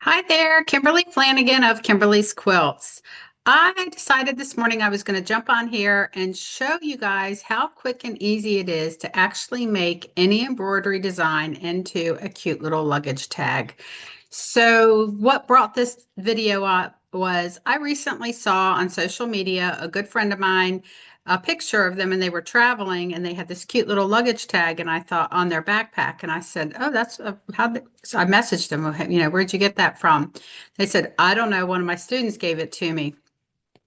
Hi there, Kimberly Flanagan of Kimberly's Quilts. I decided this morning I was going to jump on here and show you guys how quick and easy it is to actually make any embroidery design into a cute little luggage tag. So what brought this video up was I recently saw on social media a good friend of mine a picture of them and they were traveling and they had this cute little luggage tag and I thought on their backpack and I said, "Oh, that's so I messaged them, where'd you get that from?" They said, "I don't know, one of my students gave it to me."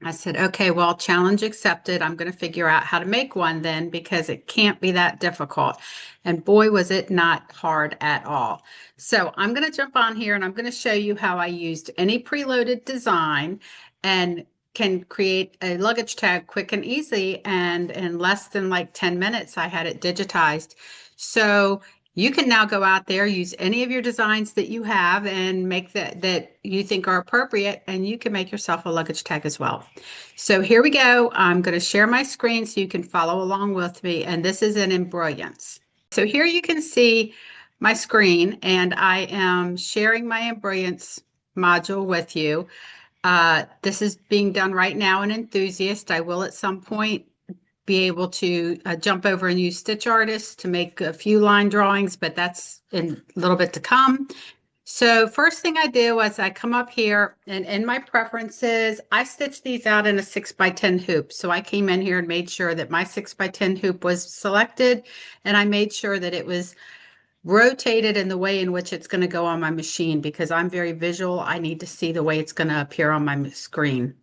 I said, "Okay, well, challenge accepted. I'm going to figure out how to make one then because it can't be that difficult." And boy, was it not hard at all. So I'm going to jump on here and I'm going to show you how I used any preloaded design and can create a luggage tag quick and easy. And in less than like 10 minutes, I had it digitized. So you can now go out there, use any of your designs that you have and make that you think are appropriate, and you can make yourself a luggage tag as well. So here we go. I'm going to share my screen so you can follow along with me, and this is in Embrilliance. So here you can see my screen, and I am sharing my Embrilliance module with you. This is being done right now in Enthusiast. I will at some point be able to jump over and use Stitch Artist to make a few line drawings, but that's in a little bit to come. So first thing I do is I come up here and in my preferences, I stitched these out in a 6x10 hoop. So I came in here and made sure that my 6x10 hoop was selected and I made sure that it was rotated in the way in which it's going to go on my machine because I'm very visual. I need to see the way it's going to appear on my screen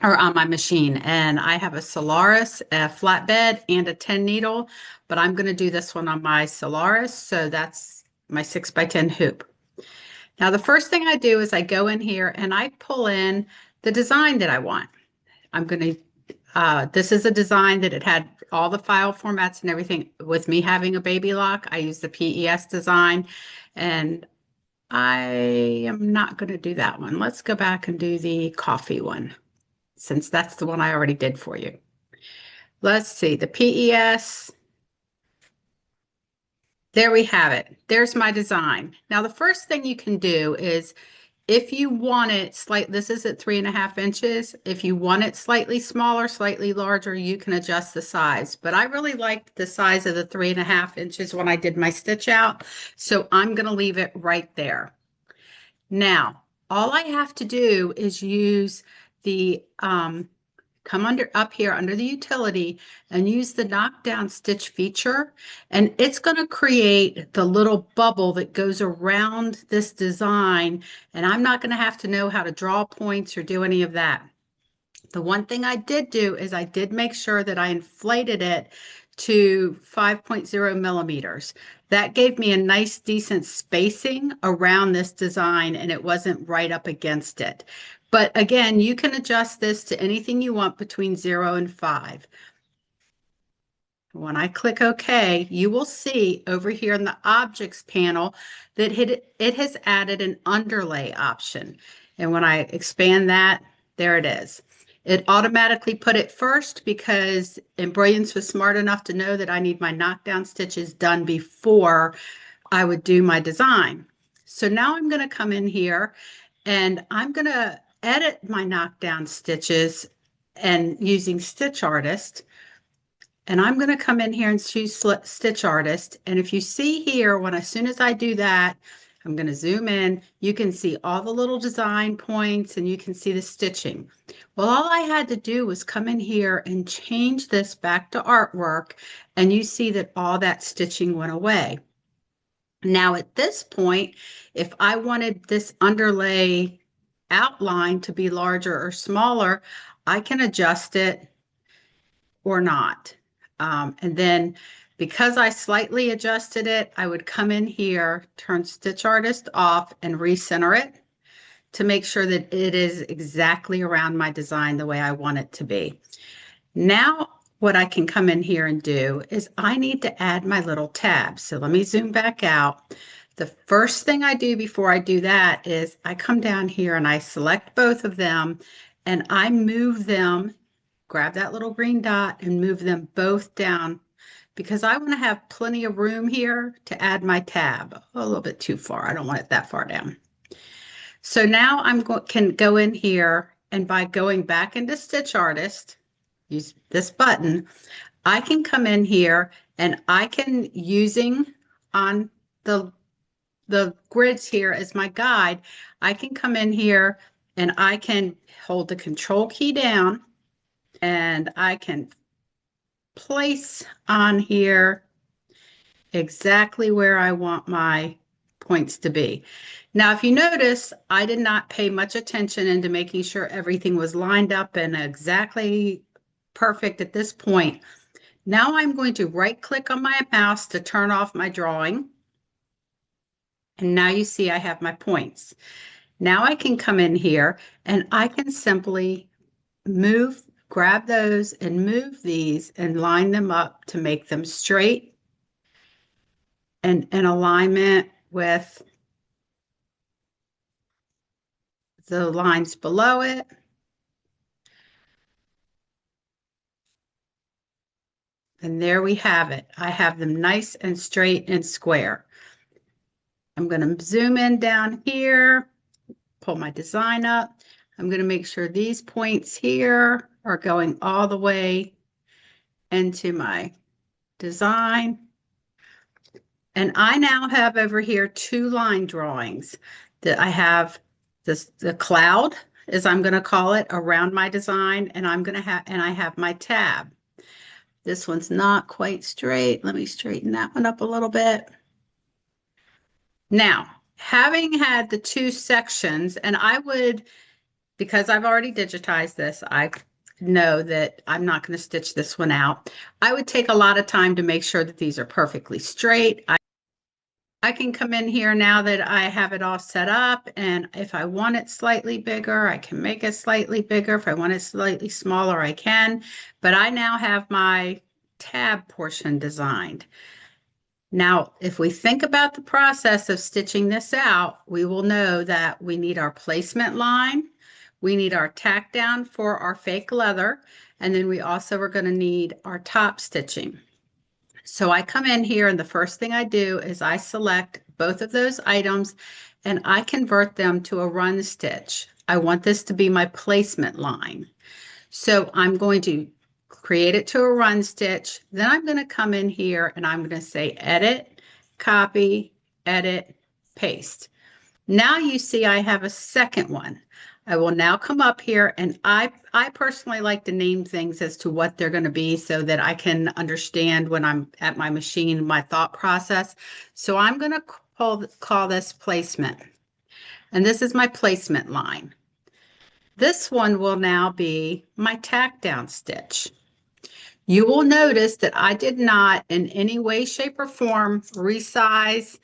or on my machine. And I have a Solaris, a flatbed, and a 10 needle, but I'm going to do this one on my Solaris. So that's my 6x10 hoop. Now, the first thing I do is I go in here and I pull in the design that I want. This is a design that it had all the file formats and everything. With me having a baby lock, I use the PES design, and I am not going to do that one. Let's go back and do the coffee one, since that's the one I already did for you. Let's see, the PES. There we have it. There's my design. Now, the first thing you can do is if you want it this is at 3.5 inches. If you want it slightly smaller, slightly larger, you can adjust the size. But I really liked the size of the 3.5 inches when I did my stitch out. So I'm going to leave it right there. Now, all I have to do is use the come up here under the utility and use the knockdown stitch feature, and it's going to create the little bubble that goes around this design, and I'm not going to have to know how to draw points or do any of that. The one thing I did do is I did make sure that I inflated it to 5.0 millimeters. That gave me a nice decent spacing around this design and it wasn't right up against it. But again, you can adjust this to anything you want between 0 and 5. When I click OK, you will see over here in the Objects panel that it has added an underlay option. And when I expand that, there it is. It automatically put it first because Embrilliance was smart enough to know that I need my knockdown stitches done before I would do my design. So now I'm going to come in here and I'm going to edit my knockdown stitches and using Stitch Artist. And I'm going to come in here and choose Stitch Artist. And if you see here, as soon as I do that, I'm going to zoom in. You can see all the little design points and you can see the stitching. Well, all I had to do was come in here and change this back to artwork. And you see that all that stitching went away. Now at this point, if I wanted this underlay outline to be larger or smaller, I can adjust it or not. And then because I slightly adjusted it, I would come in here, turn Stitch Artist off and recenter it to make sure that it is exactly around my design the way I want it to be. Now, what I can come in here and do is I need to add my little tabs. So let me zoom back out. The first thing I do before I do that is I come down here and I select both of them and I move them, grab that little green dot and move them both down because I want to have plenty of room here to add my tab. A little bit too far. I don't want it that far down. So now can go in here, and by going back into Stitch Artist, use this button, I can come in here and I can, using on the grids here as my guide, I can come in here and I can hold the control key down and I can place on here exactly where I want my points to be. Now, if you notice, I did not pay much attention into making sure everything was lined up and exactly perfect at this point. Now I'm going to right click on my mouse to turn off my drawing. And now you see I have my points. Now I can come in here and I can simply grab those and move these and line them up to make them straight and in alignment with the lines below it. And there we have it. I have them nice and straight and square. I'm going to zoom in down here, pull my design up. I'm going to make sure these points here are going all the way into my design. And I now have over here 2 line drawings that I have the cloud, as I'm going to call it, around my design, and I have my tab. This one's not quite straight. Let me straighten that one up a little bit. Now, having had the 2 sections, and I would, because I've already digitized this, I know that I'm not going to stitch this one out. I would take a lot of time to make sure that these are perfectly straight. I can come in here now that I have it all set up, and if I want it slightly bigger, I can make it slightly bigger. If I want it slightly smaller, I can. But I now have my tab portion designed. Now, if we think about the process of stitching this out, we will know that we need our placement line, we need our tack down for our fake leather, and then we also are going to need our top stitching. So I come in here and the first thing I do is I select both of those items and I convert them to a run stitch. I want this to be my placement line. So I'm going to create it to a run stitch. Then I'm going to come in here and I'm going to say edit, copy, edit, paste. Now you see I have a second one. I will now come up here and I personally like to name things as to what they're going to be so that I can understand when I'm at my machine, my thought process. So I'm going to call this placement. And this is my placement line. This one will now be my tack down stitch. You will notice that I did not in any way, shape, or form resize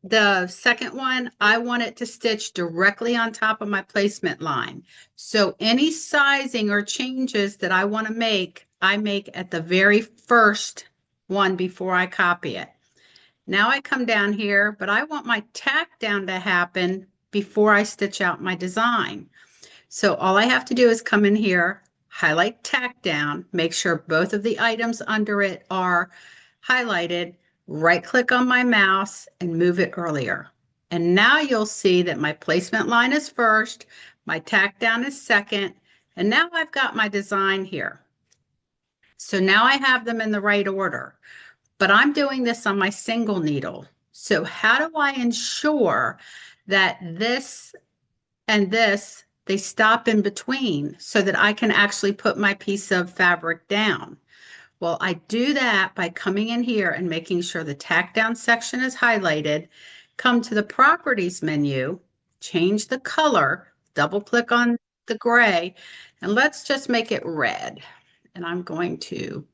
the second one. I want it to stitch directly on top of my placement line. So any sizing or changes that I want to make, I make at the very first one before I copy it. Now I come down here, but I want my tack down to happen before I stitch out my design. So all I have to do is come in here, highlight tack down, make sure both of the items under it are highlighted, right click on my mouse and move it earlier. And now you'll see that my placement line is first, my tack down is second, and now I've got my design here. So now I have them in the right order, but I'm doing this on my single needle. So how do I ensure that this and this, they stop in between so that I can actually put my piece of fabric down? Well, I do that by coming in here and making sure the tack down section is highlighted, come to the properties menu, change the color, double click on the gray, and let's just make it red. And I'm going to,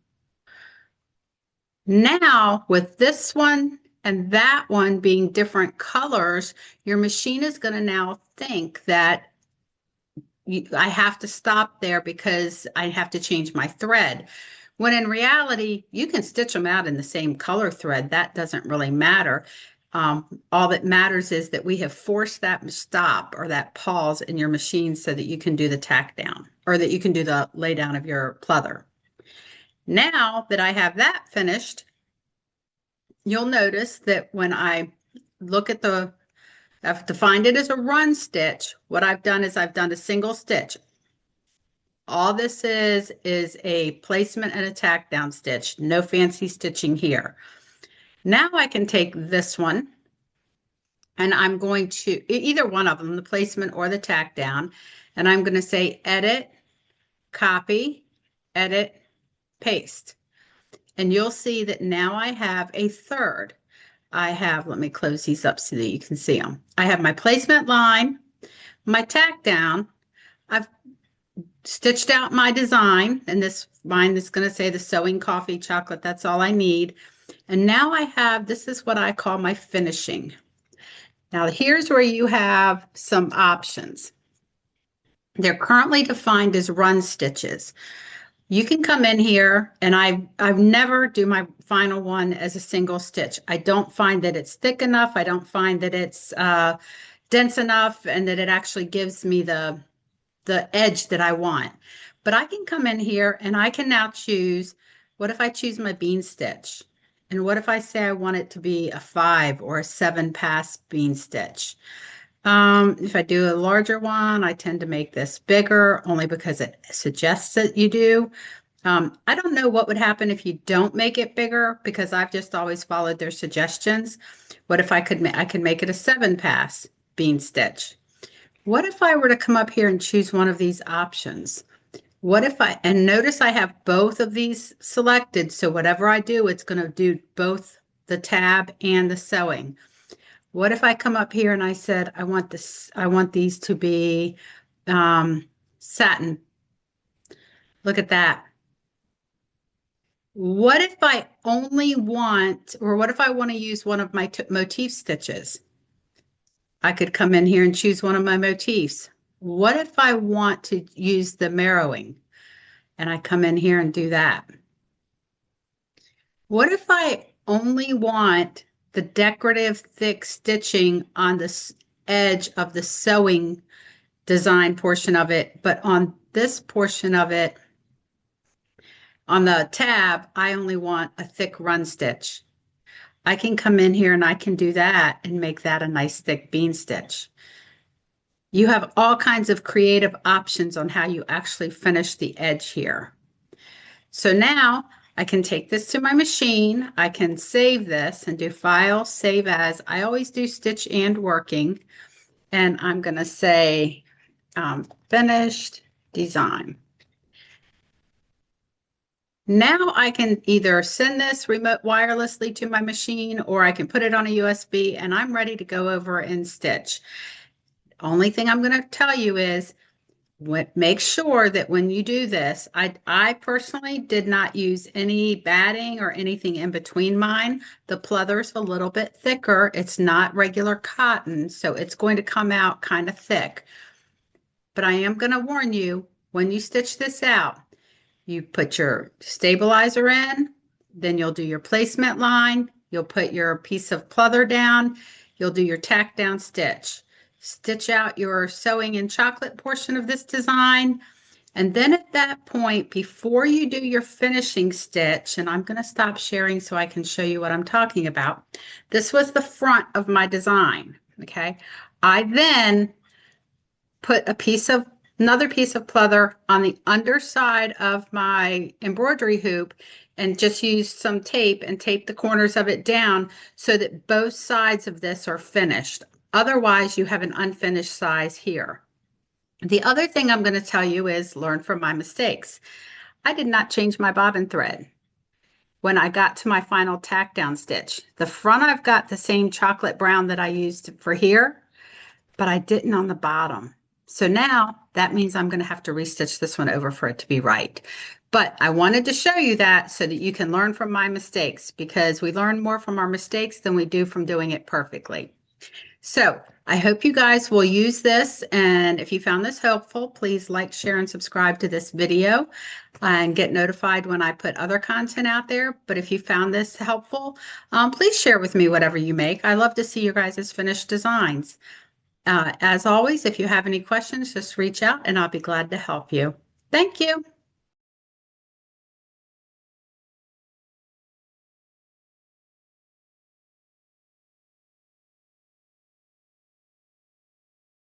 now with this one and that one being different colors, your machine is going to now think that I have to stop there because I have to change my thread. When in reality, you can stitch them out in the same color thread. That doesn't really matter. All that matters is that we have forced that stop or that pause in your machine so that you can do the tack down or that you can do the lay down of your pleather. Now that I have that finished, you'll notice that when I look at the I've defined it as a run stitch. What I've done is I've done a single stitch. All this is a placement and a tack down stitch. No fancy stitching here. Now I can take this one and I'm going to, either one of them, the placement or the tack down, and I'm going to say edit, copy, edit, paste. And you'll see that now I have a third. I have, let me close these up so that you can see them. I have my placement line, my tack down. I've stitched out my design, and this mine is going to say the sewing coffee chocolate. That's all I need. And now I have, this is what I call my finishing. Now here's where you have some options. They're currently defined as run stitches. You can come in here, and I've never do my final one as a single stitch. I don't find that it's thick enough. I don't find that it's dense enough and that it actually gives me the edge that I want. But I can come in here and I can now choose, what if I choose my bean stitch? And what if I say I want it to be a 5 or a 7 pass bean stitch? If I do a larger one, I tend to make this bigger only because it suggests that you do. I don't know what would happen if you don't make it bigger, because I've just always followed their suggestions. What if I could make it a 7 pass bean stitch? What if I were to come up here and choose one of these options? What if and notice I have both of these selected, so whatever I do, it's going to do both the tab and the sewing. What if I come up here and I said, I want these to be satin. Look at that. What if I only want, or what if I want to use one of my motif stitches? I could come in here and choose one of my motifs. What if I want to use the marrowing? And I come in here and do that. What if I only want the decorative thick stitching on the edge of the sewing design portion of it, but on this portion of it, on the tab, I only want a thick run stitch. I can come in here and I can do that and make that a nice thick bean stitch. You have all kinds of creative options on how you actually finish the edge here. So now I can take this to my machine. I can save this and do File, Save As. I always do Stitch and Working. And I'm going to say Finished Design. Now I can either send this remote wirelessly to my machine, or I can put it on a USB, and I'm ready to go over and stitch. Only thing I'm going to tell you is make sure that when you do this, I personally did not use any batting or anything in between mine. The pleather's a little bit thicker. It's not regular cotton, so it's going to come out kind of thick. But I am going to warn you, when you stitch this out, you put your stabilizer in, then you'll do your placement line, you'll put your piece of pleather down, you'll do your tack down stitch. Stitch out your sewing in chocolate portion of this design. And then at that point, before you do your finishing stitch, and I'm going to stop sharing so I can show you what I'm talking about. This was the front of my design. Okay. I then put another piece of pleather on the underside of my embroidery hoop and just use some tape and tape the corners of it down so that both sides of this are finished. Otherwise, you have an unfinished size here. The other thing I'm going to tell you is learn from my mistakes. I did not change my bobbin thread when I got to my final tack down stitch. The front, I've got the same chocolate brown that I used for here, but I didn't on the bottom. So now that means I'm going to have to restitch this one over for it to be right. But I wanted to show you that so that you can learn from my mistakes, because we learn more from our mistakes than we do from doing it perfectly. So I hope you guys will use this, and if you found this helpful, please like, share, and subscribe to this video and get notified when I put other content out there. But if you found this helpful, please share with me whatever you make. I love to see your guys' finished designs. As always, if you have any questions, just reach out and I'll be glad to help you. Thank you.